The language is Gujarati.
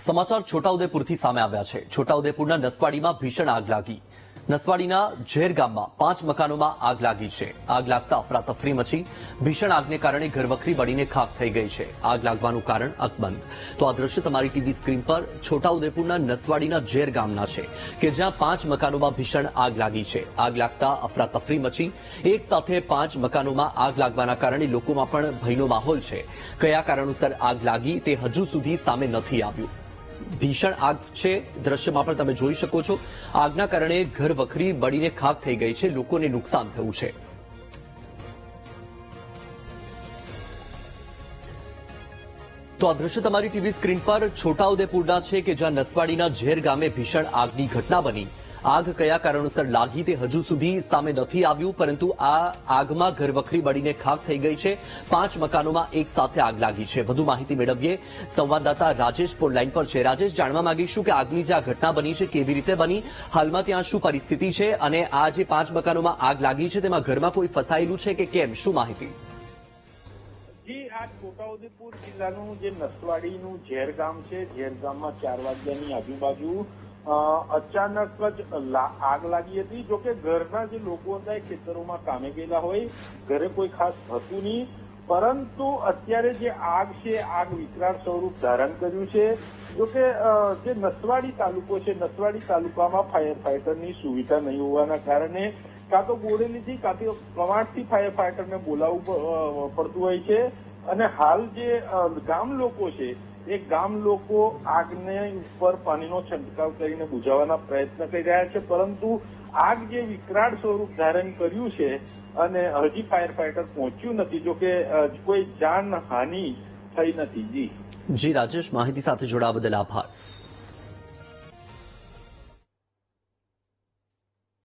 સમાચાર છોટાઉદેપુરથી સામે આવ્યા છે। છોટાઉદેપુરના નસવાડીમાં ભીષણ આગ લાગી। નસવાડીના ઝેર ગામમાં 5 મકાનોમાં આગ લાગી છે। આગ લાગતા અફરાતફરી મચી। ભીષણ આગને કારણે ઘરવખરી બળીને ખાખ થઈ ગઈ છે। આગ લાગવાનું કારણ અકબંધ। તો આ દ્રશ્ય તમારી ટીવી સ્ક્રીન પર છોટાઉદેપુરના નસવાડીના ઝેર ગામના છે કે જ્યાં 5 મકાનોમાં ભીષણ આગ લાગી છે। આગ લાગતા અફરાતફરી મચી। એક સાથે 5 મકાનોમાં આગ લાગવાના કારણે લોકોમાં પણ ભયનો માહોલ છે। કયા કારણોસર આગ લાગી તે હજુ સુધી સામે નથી આવ્યું। ભીષણ આગ છે, દ્રશ્યમાં પણ તમે જોઈ શકો છો। આગના કારણે ઘર વખરી બળીને ખાખ થઈ ગઈ છે। લોકોને નુકસાન થયું છે। તો આ દ્રશ્ય તમારી ટીવી સ્ક્રીન પર છોટાઉદેપુરના છે કે જ્યાં નસવાડીના ઝેર ગામે ભીષણ આગની ઘટના બની। આગ કયા કારણોસર લાગી તે હજુ સુધી સામે નથી આવ્યું, પરંતુ આ આગમાં ઘરવખરી બળીને ખાખ થઈ ગઈ છે। 5 મકાનોમાં એક સાથે આગ લાગી છે। વધુ માહિતી મેળવીએ। સંવાદદાતા રાજેશ ફોન લાઈન પર છે। રાજેશ, જાણવા માંગીશું કે આગની જે આ ઘટના બની છે કેવી રીતે બની, હાલમાં ત્યાં શું પરિસ્થિતિ છે અને આ જે 5 મકાનોમાં આગ લાગી છે તેમાં ઘરમાં કોઈ ફસાયેલું છે કે કેમ, શું માહિતી? જી, આ છોટાઉદેપુર જિલ્લાનું જે નસવાડીનું ઝેર ગામ છે, ઝેર ગામમાં 4 વાગ્યાની આજુબાજુ અચાનક જ આગ લાગી હતી। જોકે ઘરના જે લોકો હતા એ ખેતરોમાં કામે ગયેલા હોય, ઘરે કોઈ ખાસ હતું નહીં, પરંતુ અત્યારે જે આગ છે આગ વિકરાળ સ્વરૂપ ધારણ કર્યું છે। જોકે જે નસવાડી તાલુકો છે, નસવાડી તાલુકામાં ફાયર ફાઈટરની સુવિધા નહીં હોવાના કારણે કાં તો બોરેલીથી કાં તો કવાંટથી ફાયર ફાઈટરને બોલાવવું પડતું હોય છે। અને હાલ જે ગામ લોકો છે એ ગામ લોકો આગને ઉપર પાણીનો છંટકાવ કરીને બુઝાવવાના પ્રયત્ન કરી રહ્યા છે, પરંતુ આગ જે વિકરાળ સ્વરૂપ ધારણ કર્યું છે અને હજી ફાયર ફાઈટર પહોંચ્યું નથી। જોકે કોઈ જાનહાનિ થઈ નથી। જી રાજેશ, માહિતી સાથે જોડાવા બદલ આભાર।